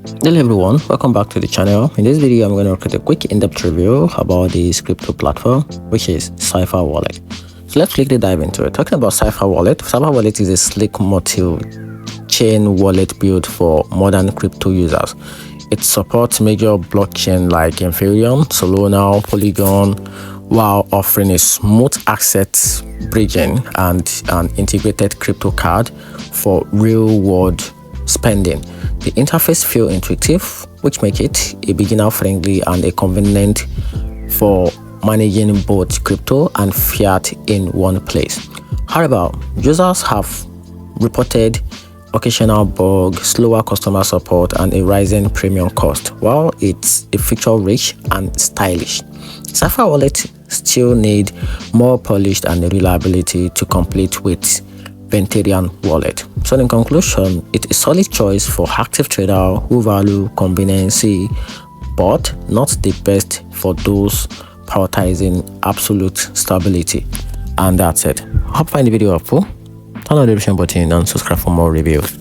Hello everyone, welcome back to the channel. In this video I'm going to create a quick in-depth review about this crypto platform, which is Cypher Wallet. So let's quickly dive into it. Talking about Cypher Wallet is a sleek multi-chain wallet built for modern crypto users. It supports major blockchain like Ethereum, Solana, Polygon, while offering a smooth access bridging and an integrated crypto card for real-world spending. The interface feels intuitive, which makes it a beginner-friendly and a convenient for managing both crypto and fiat in one place. However, users have reported occasional bugs, slower customer support, and a rising premium cost. While it's a feature-rich and stylish, Cypher Wallet still need more polish and reliability to compete with Ethereum wallet. So in conclusion, it's a solid choice for active traders who value convenience, but not the best for those prioritizing absolute stability. And that's it. Hope you find the video helpful. Turn on the notification button and subscribe for more reviews.